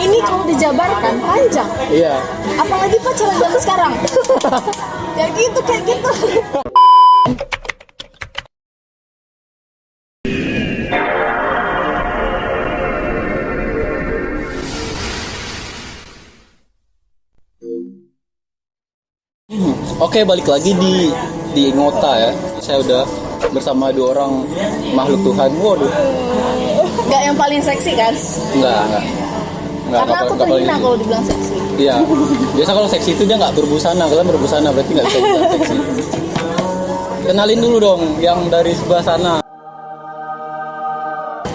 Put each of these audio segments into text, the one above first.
ini kalau dijabarkan panjang. Iya. Apalagi pacaran zaman sekarang. Ya gitu kayak gitu. Oke, balik lagi di Ngota ya. Saya udah bersama 2 orang makhluk Tuhan. Waduh. Gak yang paling seksi kan? Enggak. Karena aku terhina kalau dibilang seksi. Iya. Biasa kalau seksi itu dia nggak berbusana. Kalian berbusana berarti nggak bisa dibilang seksi. Kenalin dulu dong yang dari sebelah sana.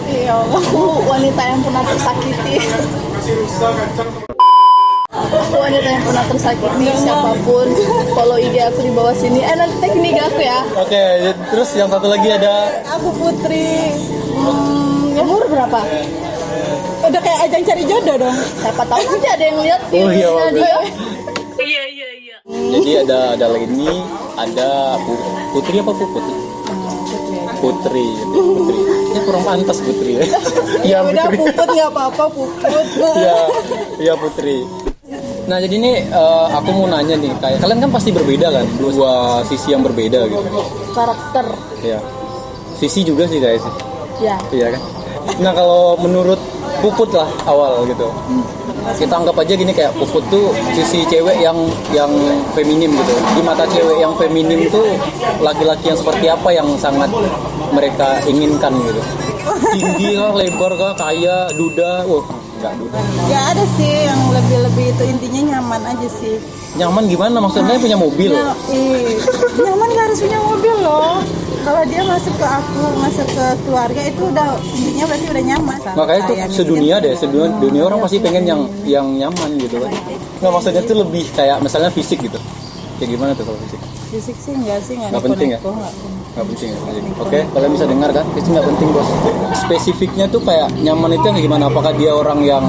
Iya, aku wanita yang pernah tersakiti. Aku wanita yang pernah tersakiti siapapun. Follow IG aku di bawah sini. Nanti teknik aku ya. Oke, terus yang satu lagi ada Aku Putri. Umur berapa? Udah kayak ajang cari jodoh dong. Siapa tahu aja ada yang lihat Oh iya, viewsnya dia. Iya. Jadi ada Leni, ada Putri apa Puput? Putri. Ya kurang pantas Putri ya. Iya Udah Putri. Puput nggak apa-apa Puput. Iya Putri. Nah jadi ini aku mau nanya nih, kayak kalian kan pasti berbeda kan, 2 sisi yang berbeda gitu. Karakter. Iya. Sisi juga sih guys. Ya. Iya kan. Nah kalau menurut Puput lah awal gitu. Kita anggap aja gini, kayak Puput tuh sisi cewek yang feminim gitu. Di mata cewek yang feminim tuh laki-laki yang seperti apa yang sangat mereka inginkan gitu. Tinggi kah, lebar kah, kaya, duda. Enggak duda. Ya ada sih yang lebih-lebih itu, intinya nyaman aja sih. Nyaman gimana? Maksudnya punya mobil? Nyaman gak harus punya mobil loh. Kalau dia masuk ke aku, masuk ke keluarga itu udah intinya berarti udah nyaman. Makanya itu sedunia deh, dunia orang pasti pengen yang nyaman gitu kan. Nggak, maksudnya tuh lebih kayak misalnya fisik gitu. Kayak gimana tuh kalau fisik? Fisik sih enggak Nggak penting ya? Nggak penting ya. Oke, kalian bisa dengar kan? Fisik nggak penting bos. Spesifiknya tuh kayak nyaman itu yang gimana? Apakah dia orang yang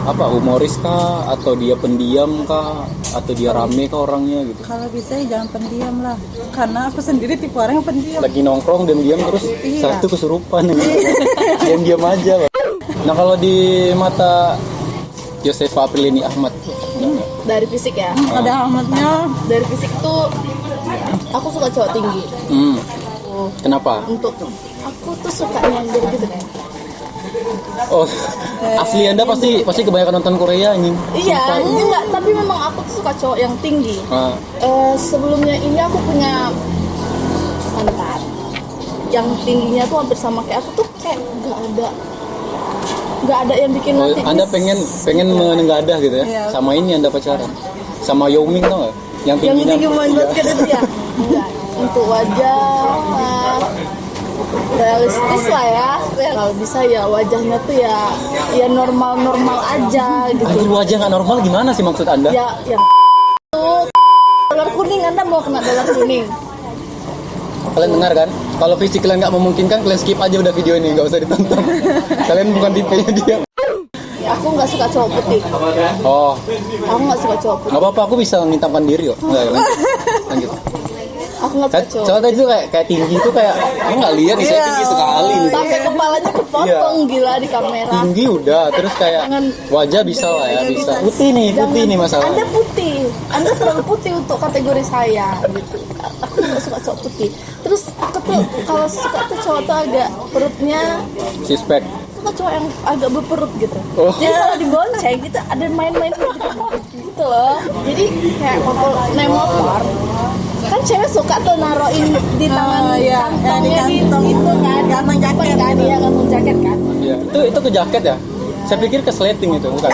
apa, humoris kah, atau dia pendiam kah, atau dia rame kah orangnya gitu? Kalau bisa ya jangan pendiam lah, karena aku sendiri tipe orang yang pendiam. Lagi nongkrong diam-diam terus Iya. satu kesurupan gitu. Diam-diam aja loh. Nah kalau di mata Josefa Aprilini Ahmad, Dari fisik ya. Ada Ahmadnya. Dari fisik tuh aku suka cowok tinggi. Kenapa? Untuk aku tuh suka nyender gitu kan. Oh, asli Anda pasti kebanyakan nonton Korea ini. Iya, enggak, tapi memang aku tuh suka cowok yang tinggi. Sebelumnya ini aku punya mantan yang tingginya tuh hampir sama kayak aku tuh, kayak nggak ada yang bikin nanti. Anda pengen menenggadah gitu ya? Iya. Sama ini Anda pacaran? Sama Yao Ming tau nggak? Yang yang tingginya. tinggi main basket itu ya. Enggak. Untuk wajah realistis lah ya. Kalau bisa ya wajahnya tuh ya normal aja gitu. Anjir, wajah nggak normal gimana sih maksud Anda? Ya yang tuh dolar kuning, Anda mau kena dolar kuning. Kalian dengar kan? Kalau fisik kalian nggak memungkinkan, kalian skip aja udah video ini, nggak usah ditonton. Kalian bukan tipenya dia. Ya, aku nggak suka cowok putih. Oh, Aku nggak suka cowok putih. nggak apa-apa, aku bisa ngintamkan diri kok. Nggak, lanjut. Aku nggak suka cowok. Soalnya tadi tuh kayak tinggi tuh kayak, aku nggak lihat nih, saya tinggi sekali nih. Sampai kepalanya kepotong gila di kamera. Tinggi udah, terus kayak wajah bisa lah ya, bisa. Putih nih masalah. Anda putih, Anda terlalu putih untuk kategori saya gitu. Aku nggak suka cowok putih. Terus aku tuh kalau suka tuh cowok tuh agak perutnya, Suspek. suka cowok yang agak berperut gitu. Oh. Jadi kalau dibonceng gitu ada main-main gitu loh. Jadi kayak kalau naik motor kan cewek suka tuh naroin di tangan kantongnya di gitu kan, kantong jaket kan, dia kantong jaket kan. Iya. Itu ke jaket ya? Saya pikir ke sleting itu, bukan?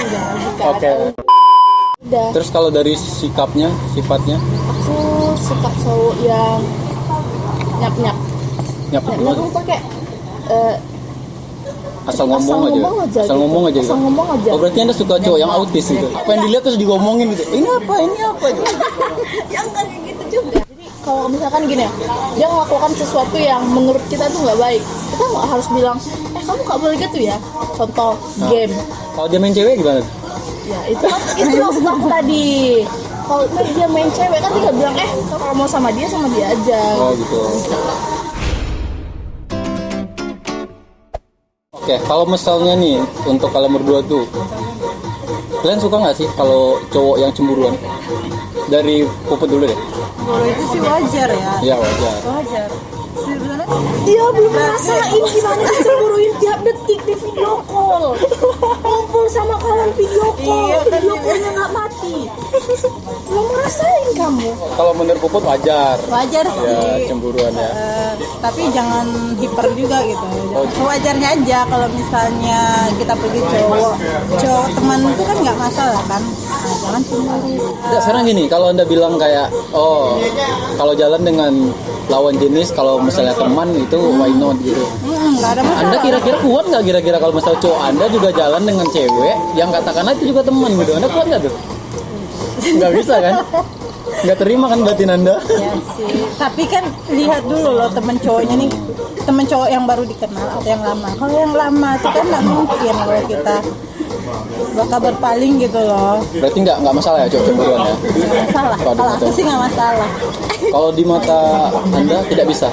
Oke. Udah. Terus kalau dari sifatnya? Aku suka cowok yang nyap-nyap Nyap. tuh kayak Asal ngomong aja. Asal ngomong aja. Oh berarti Anda suka cowok yang autis gitu. Apa yang dilihat terus digomongin gitu. Ini apa gitu. Yang kayak gitu juga. Jadi kalau misalkan gini ya, dia melakukan sesuatu yang menurut kita tuh nggak baik, kita nggak harus bilang, kamu nggak boleh gitu ya. Contoh game. Kalau dia main cewek gimana? Ya itu maksud aku tadi. Kalau dia main cewek kan tinggal bilang, kalau mau sama dia aja. Oh gitu. Oke, kalau misalnya nih untuk kalian berdua tuh Kalian suka nggak sih kalau cowok yang cemburuan? Dari Puput dulu deh. Kalau itu sih wajar ya. Iya wajar. Wajar. Sebenarnya Dia belum ngerasain gimana dicemburuin tiap detik di video call. Ngumpul sama kawan video call, Iya, kan video dia- callnya nggak mati. Belum ngerasain kamu. Kalau menurut Puput wajar. wajar Ya sih. cemburuan ya. Tapi jangan hiper juga gitu. Oh. Sewajarnya aja kalau misalnya kita pergi cowok teman itu kan nggak masalah kan. Nah, jangan cemburu. Nggak, sekarang gini, kalau Anda bilang kayak, oh kalau jalan dengan lawan jenis, kalau misalnya teman itu why not gitu. Nggak ada masalah. Anda kira-kira kuat nggak kira-kira kalau misalnya cowok Anda juga jalan dengan cewek yang katakanlah itu juga teman gitu. Anda kuat nggak tuh? Nggak bisa kan? Nggak terima kan batin Anda? Ya sih. Tapi kan lihat dulu loh temen cowoknya nih, temen cowok yang baru dikenal atau yang lama. Kalau yang lama itu kan nggak mungkin kalau kita bakal berpaling gitu loh. Berarti nggak masalah ya cowok cemburuan ya? Masalah. Kalau aku sih nggak masalah. Kalau di mata Anda tidak bisa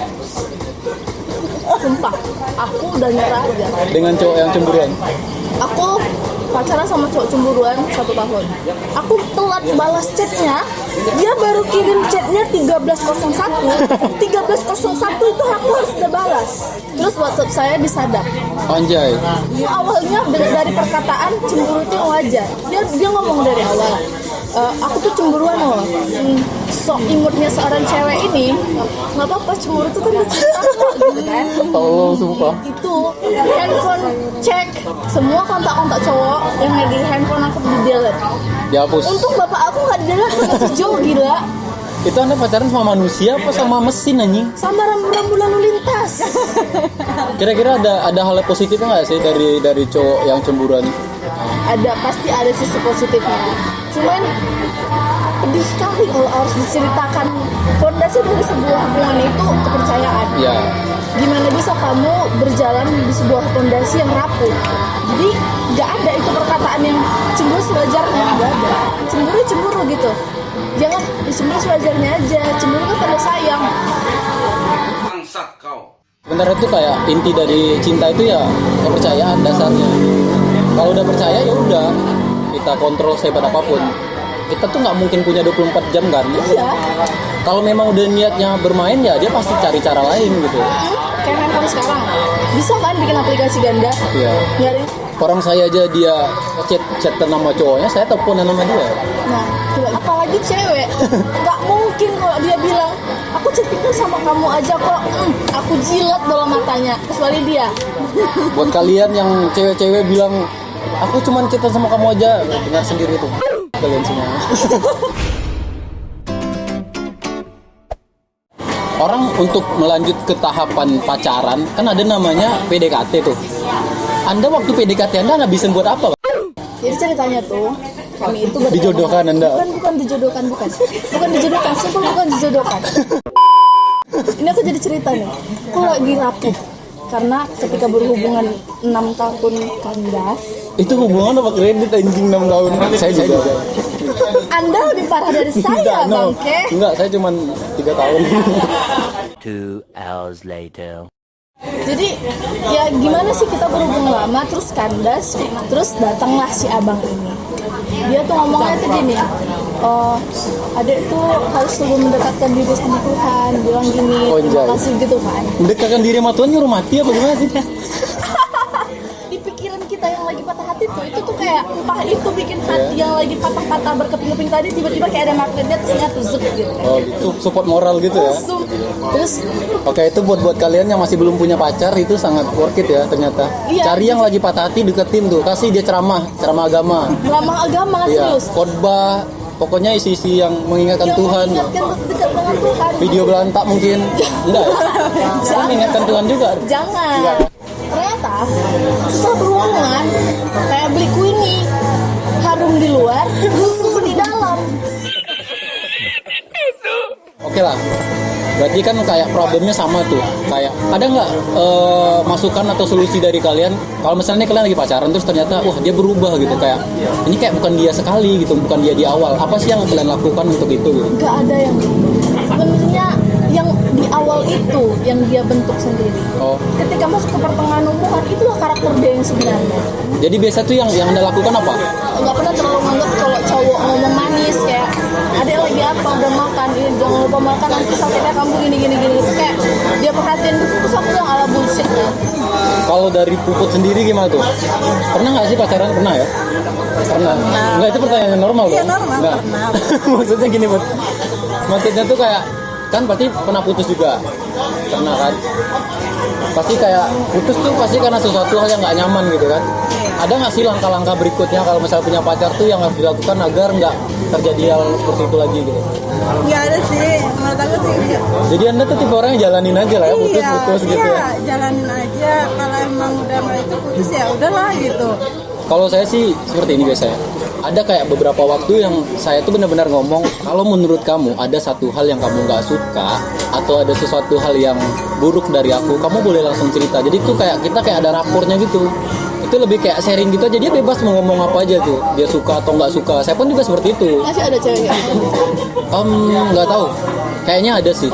Sumpah, aku udah nyerah aja. dengan cowok yang cemburuan. Aku pacaran sama cowok cemburuan 1 tahun. Aku telat balas chatnya. Dia baru kirim chatnya 13.01. 13.01 itu aku harus udah balas. Terus WhatsApp saya disadap. Anjay. Awalnya dari perkataan cemburu itu wajar. Dia ngomong dari awal. Aku tuh cemburuan loh. Sok imutnya seorang cewek ini nggak apa-apa, cemburu itu kan cinta kok, gitu kan. Tolong sumpah. Itu handphone cek semua kontak-kontak cowok yang ada di handphone aku di delete. Dihapus. Untung bapak aku nggak di delete sama si Jo, gila. Itu Anda pacaran sama manusia apa sama mesin anjing? Sama rambu-rambu lalu lintas. Kira-kira ada hal positifnya nggak sih dari cowok yang cemburuan? Pasti ada sisi positifnya. Cuman pedih sekali kalau harus diceritakan. Fondasi dari sebuah hubungan itu kepercayaan. Ya. Gimana bisa kamu berjalan di sebuah fondasi yang rapuh? Jadi nggak ada itu perkataan yang cemburu sewajarnya, nggak ada. Cemburu gitu. Jangan cemburu sewajarnya aja. Cemburu kan tanda sayang. Bangsat kau. Sebenarnya itu kayak inti dari cinta itu ya kepercayaan dasarnya. Kalau udah percaya ya udah kita kontrol sehebat apapun. Kita tuh nggak mungkin punya 24 jam kan? Iya. Kalau memang udah niatnya bermain ya dia pasti cari cara lain gitu. Kayak handphone sekarang. Bisa kan bikin aplikasi ganda? Iya. Nggak ada. Orang saya aja dia chat nama cowoknya, saya teleponan sama dia. Nah, coba apalagi cewek, nggak mungkin kalau dia bilang aku chattingan sama kamu aja kok, aku jilat dalam matanya, kecuali dia. Buat kalian yang cewek-cewek bilang aku cuman chatan sama kamu aja, dengar sendiri tuh kalian semua. Orang untuk melanjut ke tahapan pacaran kan ada namanya PDKT tuh. Anda waktu PDKT Anda ngabisin buat apa? Jadi ceritanya tuh, kami itu berteman. Dijodohkan Anda? Bukan dijodohkan, bukan dijodohkan, sumpah bukan dijodohkan. Ini aku jadi cerita nih, aku lagi rapuh karena ketika berhubungan 6 tahun kandas. Itu hubungan apa kredit anjing 6 tahun? Saya juga. Anda lebih parah dari saya, bangke. Enggak, saya cuma 3 tahun. 2 hours later. Jadi ya gimana sih kita berhubungan lama terus kandas, terus datanglah si abang ini. Dia tuh ngomongnya tuh gini, adek tuh harus selalu mendekatkan diri sama Tuhan, bilang gini, terima kasih gitu kan. Mendekatkan diri sama Tuhan nyuruh mati apa gimana sih? Di pikiran kita yang lagi patah hati tuh, itu tuh kayak entah itu bikin hati yang lagi patah-patah berkeping-keping tadi tiba-tiba kayak ada magnetnya terus nyatu zep gitu kan. Oh, gitu. Support moral gitu ya. Langsung. Terus Oke, itu buat kalian yang masih belum punya pacar itu sangat worth it ya ternyata. Iya. Cari yang lagi patah hati, deketin tuh, kasih dia ceramah agama. drama agama Iya, serius. khotbah, pokoknya isi-isi yang mengingatkan Yang Tuhan. mengingatkan dekat dengan Tuhan. Video belantak mungkin. Enggak. Saya mengingatkan Tuhan juga. Jangan. Ternyata setelah berhubungan kayak beli kuini, harum di luar, rusuh di dalam. Oke lah. Berarti kan kayak problemnya sama tuh. Kayak ada nggak masukan atau solusi dari kalian? Kalau misalnya kalian lagi pacaran terus ternyata wah dia berubah gitu, kayak ini kayak bukan dia sekali gitu, bukan dia di awal. Apa sih yang kalian lakukan untuk itu gitu? Gak ada yang sebenarnya yang di awal itu yang dia bentuk sendiri. Oh. Ketika masuk ke pertengahan hubungan itulah karakter dia yang sebenarnya. Jadi biasa tuh yang Anda lakukan apa? Nggak pernah terlalu nganggap kalau cowok ngomong manis kayak adek lagi apa udah makan, ini jangan lupa makan nanti sakitnya kamu gini itu kayak dia perhatiin gitu, terus aku yang ala bullshit ya. Kalau dari Puput sendiri gimana tuh? Pernah nggak sih pacaran? Pernah ya? Pernah. Enggak, itu pertanyaan yang normal Iya, dong? normal, Nggak. pernah. Maksudnya gini, Bud. Maksudnya tuh kayak kan pasti pernah putus juga. Pernah kan? Pasti kayak putus tuh pasti karena sesuatu hal yang nggak nyaman gitu kan. Ada nggak sih langkah-langkah berikutnya kalau misalnya punya pacar tuh yang harus dilakukan agar nggak terjadi hal seperti itu lagi gitu? Nggak ada sih, menurut aku sih iya. Jadi Anda tuh tipe orang yang jalanin aja lah ya, putus-putus gitu ya. Iya, jalanin aja. Kalau emang udah mau itu putus ya udahlah gitu. Kalau saya sih seperti ini biasanya. Ada kayak beberapa waktu yang saya tuh benar-benar ngomong, kalau menurut kamu ada satu hal yang kamu nggak suka atau ada sesuatu hal yang buruk dari aku, kamu boleh langsung cerita. Jadi tuh kayak kita kayak ada rapornya gitu. Itu lebih kayak sharing gitu aja. Dia bebas mau ngomong apa aja tuh. Dia suka atau nggak suka. Saya pun juga seperti itu. Masih ada cewek kayak gitu. Nggak tahu. Kayaknya ada sih.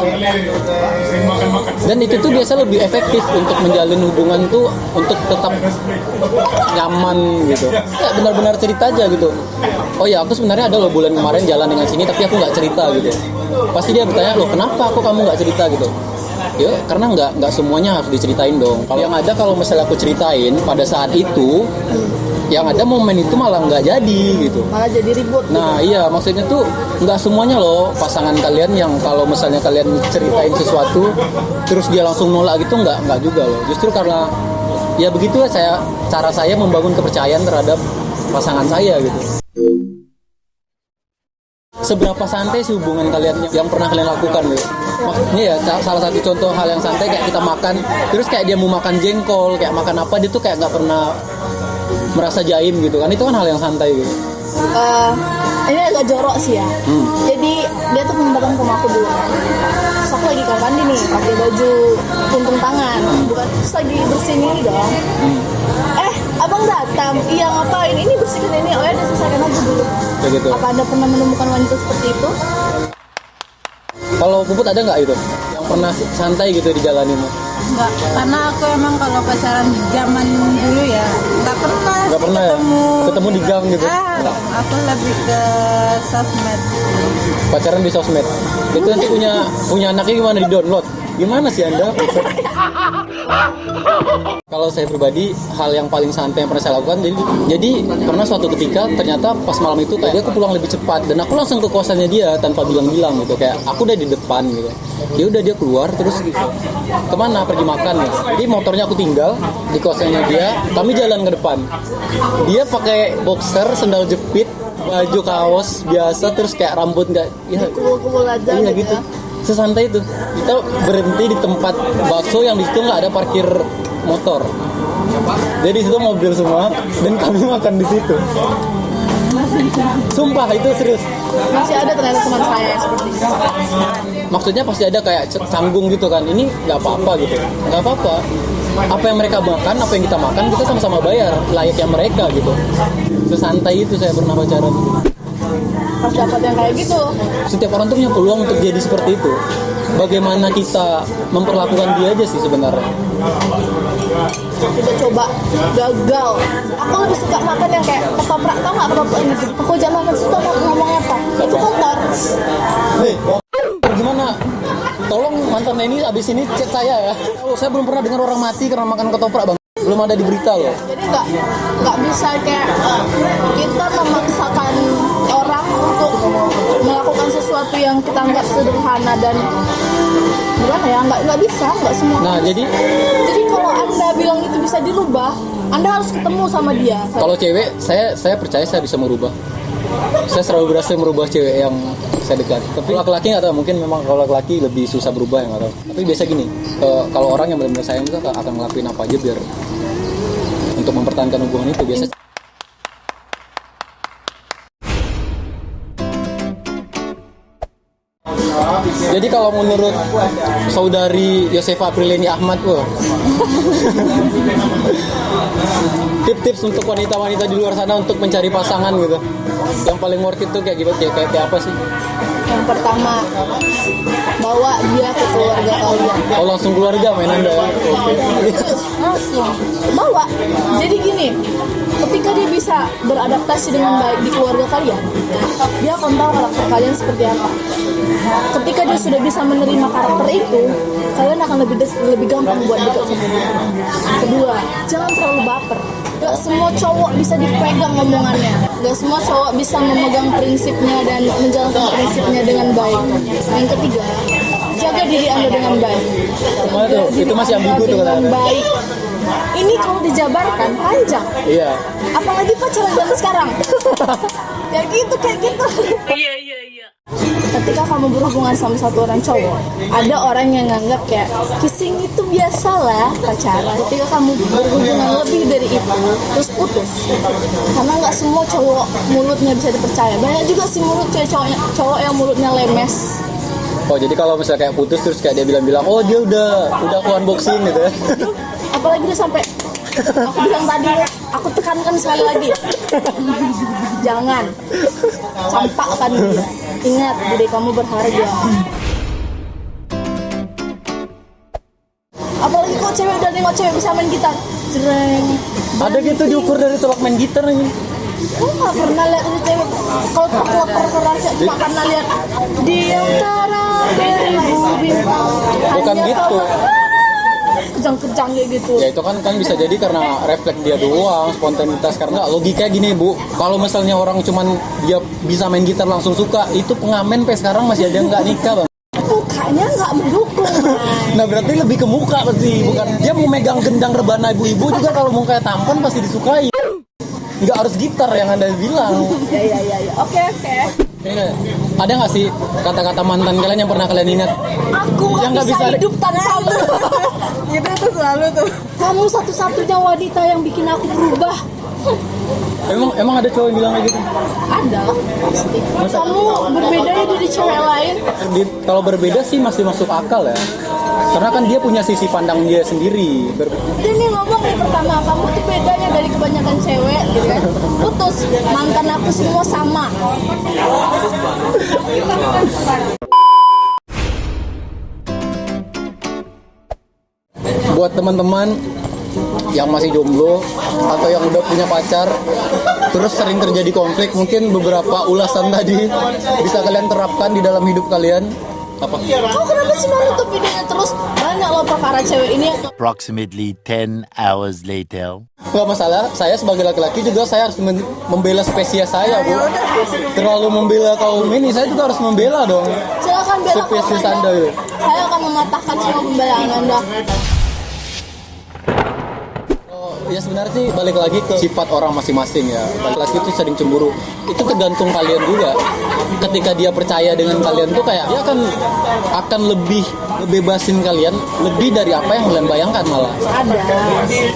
Dan itu tuh biasa lebih efektif untuk menjalin hubungan tuh untuk tetap nyaman gitu. Ya benar-benar cerita aja gitu. Oh ya aku sebenarnya ada loh bulan kemarin jalan dengan sini tapi aku nggak cerita gitu. Pasti dia bertanya loh kenapa aku kamu nggak cerita gitu. Ya karena nggak semuanya harus diceritain dong. Kalau yang ada kalau misalnya aku ceritain pada saat itu yang ada momen itu malah nggak jadi gitu. Malah jadi ribut. Nah iya maksudnya tuh nggak semuanya loh pasangan kalian yang kalau misalnya kalian ceritain sesuatu terus dia langsung nolak gitu nggak juga loh. Justru karena ya begitulah cara saya membangun kepercayaan terhadap pasangan saya gitu. Seberapa santai sih hubungan kalian yang pernah kalian lakukan gitu? Maksudnya ya salah satu contoh hal yang santai kayak kita makan terus kayak dia mau makan jengkol kayak makan apa dia tuh kayak nggak pernah merasa jaim gitu kan, itu kan hal yang santai gitu. Ini agak jorok sih ya. Jadi dia tuh pernah datang ke rumah aku dulu kan. Terus aku lagi kamar mandi nih, pakai baju kuntung tangan, bukan terus lagi bersihin ini dong. Abang datang, iya ngapain? Ini bersihkan ini, oh ya udah selesaikan aja dulu. Kayak gitu. Apa Anda pernah menemukan wanita seperti itu? Kalau Puput ada nggak itu yang pernah santai gitu dijalanin? Enggak, karena aku emang kalau pacaran zaman dulu ya nggak pernah Ya? Ketemu di gang gitu? Aku lebih ke sosmed. Pacaran di sosmed. Itu nanti punya anaknya gimana di download? Gimana sih Anda? Kalau saya pribadi hal yang paling santai yang pernah saya lakukan jadi pernah suatu ketika ternyata pas malam itu kayak dia aku pulang lebih cepat dan aku langsung ke kosannya dia tanpa bilang-bilang gitu kayak aku udah di depan gitu. Ya udah dia keluar terus kemana pergi makan gitu. Jadi motornya aku tinggal di kosannya dia, kami jalan ke depan. Dia pakai boxer, sendal jepit, baju kaos biasa terus kayak rambut nggak ya Kumpul-kumpul aja iya gitu gitu. ya. Sesantai itu. Kita berhenti di tempat bakso yang di situ nggak ada parkir motor. Jadi di situ mobil semua dan kami makan di situ. Sumpah itu serius. Masih ada ternyata teman saya yang seperti itu. Maksudnya pasti ada kayak canggung gitu kan. Ini nggak apa-apa gitu. Nggak apa-apa. Apa yang mereka makan, apa yang kita makan, kita sama-sama bayar layaknya mereka gitu. Sesantai itu saya pernah pacaran. Pas dapat yang kayak gitu, Setiap orang tuh punya peluang untuk jadi seperti itu. Bagaimana kita memperlakukan dia aja sih sebenarnya. kita coba gagal. Aku lebih suka makan yang kayak ketoprak, tau nggak ketoprak ini? Aku jangan makan suka ngomong apa? Itu kotor. Hei, gimana? Tolong mantan ini abis ini chat saya ya. Oh, saya belum pernah dengar orang mati karena makan ketoprak bang. Belum ada di berita loh. Jadi nggak bisa kayak kita memaksakan orang untuk melakukan sesuatu yang kita anggap sederhana dan gimana ya, nggak bisa, nggak semua. Nah jadi Kalau Anda bilang itu bisa dirubah, Anda harus ketemu sama dia. kalau cewek saya percaya saya bisa merubah. Saya selalu berhasil merubah cewek yang saya dekat. Tapi laki-laki nggak tahu, mungkin memang kalau laki-laki lebih susah berubah ya nggak tahu. Tapi biasa gini, kalau orang yang benar-benar sayang itu akan ngelakuin apa aja biar untuk mempertahankan hubungan itu biasa. Jadi kalau menurut saudari Yosefa Aprileni Ahmad, tips-tips untuk wanita-wanita di luar sana untuk mencari pasangan gitu, yang paling worth it tuh kayak gitu, kayak apa sih? Yang pertama, bawa dia ke keluarga kalian. Oh langsung keluarga main Anda ya? Langsung bawa. Jadi gini, ketika dia bisa beradaptasi dengan baik di keluarga kalian, dia akan tahu karakter kalian seperti apa. Ketika dia sudah bisa menerima karakter itu, kalian akan lebih gampang buat dekat sama dia. Kedua, jangan terlalu baper. Gak semua cowok bisa dipegang omongannya. Gak semua cowok bisa memegang prinsipnya dan menjalankan prinsipnya dengan baik. Yang ketiga, jaga diri Anda dengan baik. Mana tuh? Itu masih ambigu tuh dengan kata-kata. baik. Ini kalau dijabarkan panjang. Iya. Apalagi pacaran zaman sekarang. Kayak gitu. Ketika kamu berhubungan sama satu orang cowok, ada orang yang nganggap kayak kissing itu biasalah pacaran. Ketika kamu berhubungan lebih dari itu, terus putus. Karena nggak semua cowok mulutnya bisa dipercaya. Banyak juga sih cowok yang mulutnya lemes. Oh jadi kalau misalnya kayak putus terus kayak dia bilang-bilang, oh dia udah aku unboxing gitu ya? Apalagi dia sampai aku bilang tadi, aku tekankan sekali lagi, jangan campakkan dia. Ingat, diri kamu berharga. Apalagi kalau cewek udah nengok cewek bisa main gitar, jreng. Ada gitu diukur dari tolak main gitar nih. Aku nggak pernah lihat ini cewek. Kalau per cuma karena lihat di antara beribu bintang. Bukan hanya gitu. Kejang-kejang kayak gitu. Ya itu kan bisa jadi karena refleks dia doang, spontanitas. Karena logikanya gini Bu, kalau misalnya orang cuman dia bisa main gitar langsung suka, itu pengamen sampai sekarang masih ada yang nggak nikah Bang. Mukanya nggak mendukung. Nah berarti lebih ke muka pasti, bukan dia mau megang gendang rebana ibu-ibu juga kalau mukanya tampan pasti disukai. Nggak harus gitar yang Anda bilang. Ya. Oke. Ini, ada nggak sih kata-kata mantan kalian yang pernah kalian ingat? Aku Yang nggak nggak bisa bisa- hidup tanpa kamu. Itu tuh selalu tuh. Kamu satu-satunya wanita yang bikin aku berubah. Emang ada cowok yang bilang kayak gitu? Ada, pasti. Kamu berbeda ya dari cewek lain. Kalau berbeda sih masih masuk akal ya. Karena kan dia punya sisi pandang dia sendiri. Dia nih ngomong nih pertama, kamu tuh bedanya dari kebanyakan cewek, gitu kan? Putus, mantan aku semua sama. Buat teman-teman yang masih jomblo atau yang udah punya pacar terus sering terjadi konflik, mungkin beberapa ulasan tadi bisa kalian terapkan di dalam hidup kalian. Apa? Kau kenapa sih mau nutup videonya terus? Banyak loh perkara cewek ini yang Approximately 10 hours later. Nggak masalah, saya sebagai laki-laki juga saya harus membela spesies saya Bu. Terlalu membela kaum ini, saya juga harus membela dong silakan bela spesies kaum Anda gitu. Saya akan mematahkan semua pembelaan Anda. Ya sebenarnya sih balik lagi ke sifat orang masing-masing ya. Laki-laki itu sering cemburu. Itu tergantung kalian juga. Ketika dia percaya dengan kalian tuh kayak dia akan lebih ngebebasin kalian lebih dari apa yang kalian bayangkan malah. Ada.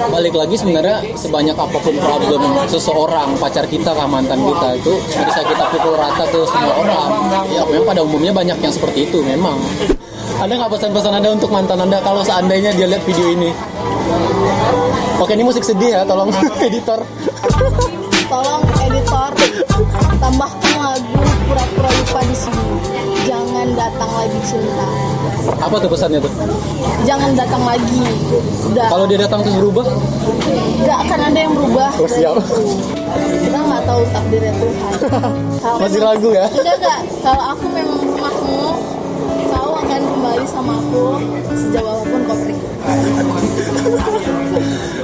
Balik lagi sebenarnya sebanyak apapun problem seseorang, pacar kita kah mantan kita itu bisa kita pukul rata ke semua orang. Ya memang pada umumnya banyak yang seperti itu memang. Ada nggak pesan-pesan Anda untuk mantan Anda kalau seandainya dia lihat video ini? Oke, ini musik sedih ya, tolong editor. Tolong editor tambahkan lagu pura-pura lupa di sini. Jangan datang lagi cinta. Apa tuh pesannya tuh? Jangan datang lagi. Udah. Kalau dia datang terus berubah? Nggak akan ada yang berubah. Oh, siap. Kita nggak tahu takdirnya Tuhan. Kalau Masih memang- ragu ya? Enggak. Kalau aku memang rumahmu, kau akan kembali sama aku sejauh apapun kau pergi.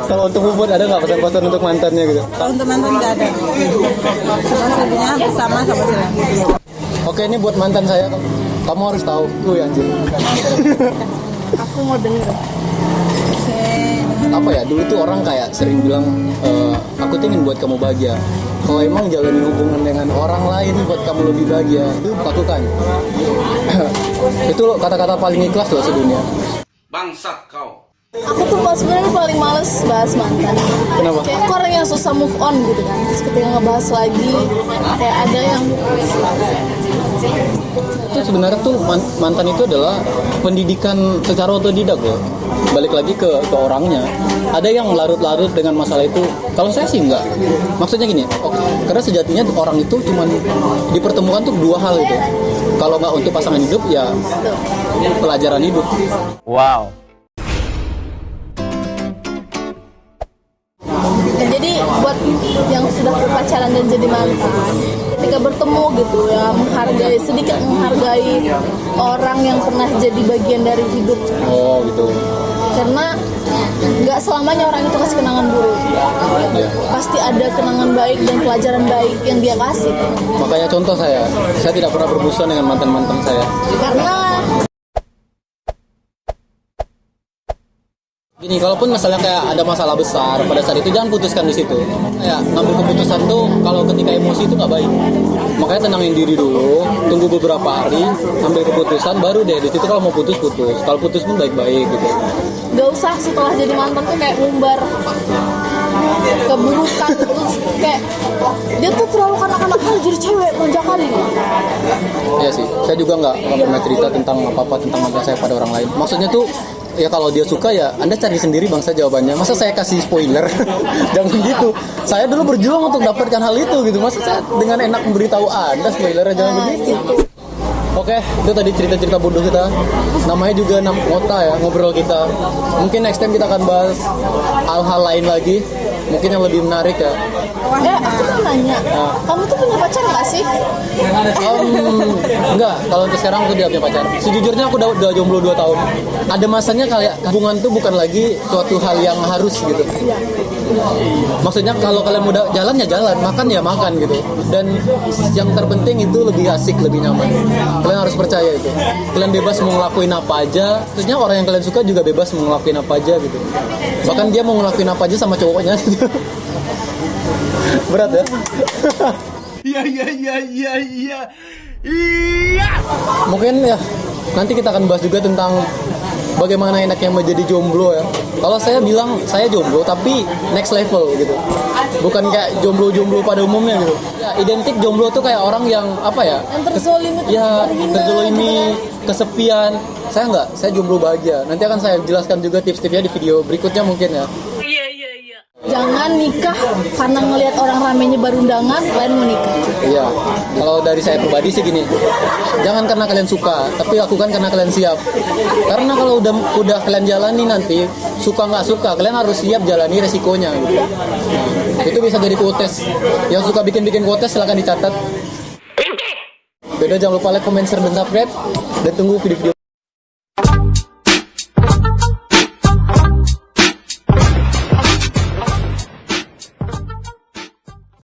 Kalau untuk Puput ada nggak pesan-pesan untuk mantannya gitu? Kalau untuk mantan nggak ada. Cuma selebihnya bersama sama selebihnya. Oke, ini buat mantan saya. Kamu harus tahu. Ya anjir. Aku mau denger. Apa ya, dulu tuh orang kayak sering bilang aku tuh ingin buat kamu bahagia. Kalau emang jalanin hubungan dengan orang lain buat kamu lebih bahagia, itu lakukan. Itu loh kata-kata paling ikhlas loh sedunia. Bangsat kau. Aku tuh sebenarnya paling males bahas mantan. Kenapa? Kayak aku orang yang susah move on gitu kan. Terus ketika ngebahas lagi, kayak ada yang Itu sebenarnya tuh mantan itu adalah pendidikan secara otodidak loh. Balik lagi ke orangnya. Ada yang larut-larut dengan masalah itu. Kalau saya sih enggak. Maksudnya gini, karena sejatinya orang itu cuman dipertemukan tuh dua hal itu. Kalau nggak untuk pasangan hidup ya pelajaran hidup. Wow. Ya, jadi buat yang sudah berpacaran dan jadi mantan, ketika bertemu gitu ya sedikit menghargai orang yang pernah jadi bagian dari hidup. Oh gitu. Karena nggak selamanya orang itu kasih kenangan buruk. Ya. Pasti ada kenangan baik dan pelajaran baik yang dia kasih. Makanya contoh saya tidak pernah berbusan dengan mantan-mantan saya. Karena Gini, kalaupun misalnya kayak ada masalah besar pada saat itu jangan putuskan di situ. Kayak ngambil keputusan tuh kalau ketika emosi itu nggak baik. Makanya tenangin diri dulu, tunggu beberapa hari, ambil keputusan baru deh di situ kalau mau putus. Kalau putus pun baik-baik gitu. nggak usah setelah jadi mantan tuh kayak ngumbar keburukan terus kayak dia tuh terlalu kanak-kanak kali jadi cewek lonjak kali. Iya sih, saya juga nggak pernah cerita tentang apa-apa tentang mantan saya pada orang lain. Maksudnya tuh ya kalau dia suka ya Anda cari sendiri bangsa jawabannya. Masa saya kasih spoiler? Jangan gitu. Saya dulu berjuang untuk dapatkan hal itu gitu. Masa saya dengan enak memberitahu Anda spoiler jangan begitu. Oke, itu tadi cerita-cerita bodoh kita. Namanya juga ngota ya, ngobrol kita. Mungkin next time kita akan bahas hal-hal lain lagi. Mungkin yang lebih menarik ya. Aku mau nanya, kamu tuh punya pacar nggak sih? Enggak, kalau untuk sekarang aku tidak punya pacar. Sejujurnya aku udah jomblo 2 tahun. Ada masanya kayak hubungan tuh bukan lagi suatu hal yang harus gitu. Maksudnya kalau kalian udah jalan ya jalan, makan ya makan gitu. Dan yang terpenting itu lebih asik, lebih nyaman. Kalian harus percaya itu. Kalian bebas mau ngelakuin apa aja. Terusnya orang yang kalian suka juga bebas mau ngelakuin apa aja gitu. Bahkan dia mau ngelakuin apa aja sama cowoknya gitu. Berat ya? Iya. Mungkin ya nanti kita akan bahas juga tentang bagaimana enaknya menjadi jomblo ya. Kalau saya bilang saya jomblo tapi next level gitu. Bukan kayak jomblo-jomblo pada umumnya gitu. Ya, identik jomblo tuh kayak orang yang apa ya? Yang terzolimi, Ya, terzolimi, kesepian. Saya enggak, saya jomblo bahagia. Nanti akan saya jelaskan juga tips-tipsnya di video berikutnya mungkin ya. Jangan nikah karena ngelihat orang ramenya baru undangan, kalian mau nikah. Iya, kalau dari saya pribadi sih gini, jangan karena kalian suka, tapi lakukan karena kalian siap. Karena kalau udah kalian jalani nanti, suka nggak suka, kalian harus siap jalani resikonya. Gitu. Itu bisa jadi quotes. Yang suka bikin quotes silahkan dicatat. Beda jangan lupa like, comment, share, dan subscribe. Dan tunggu video-video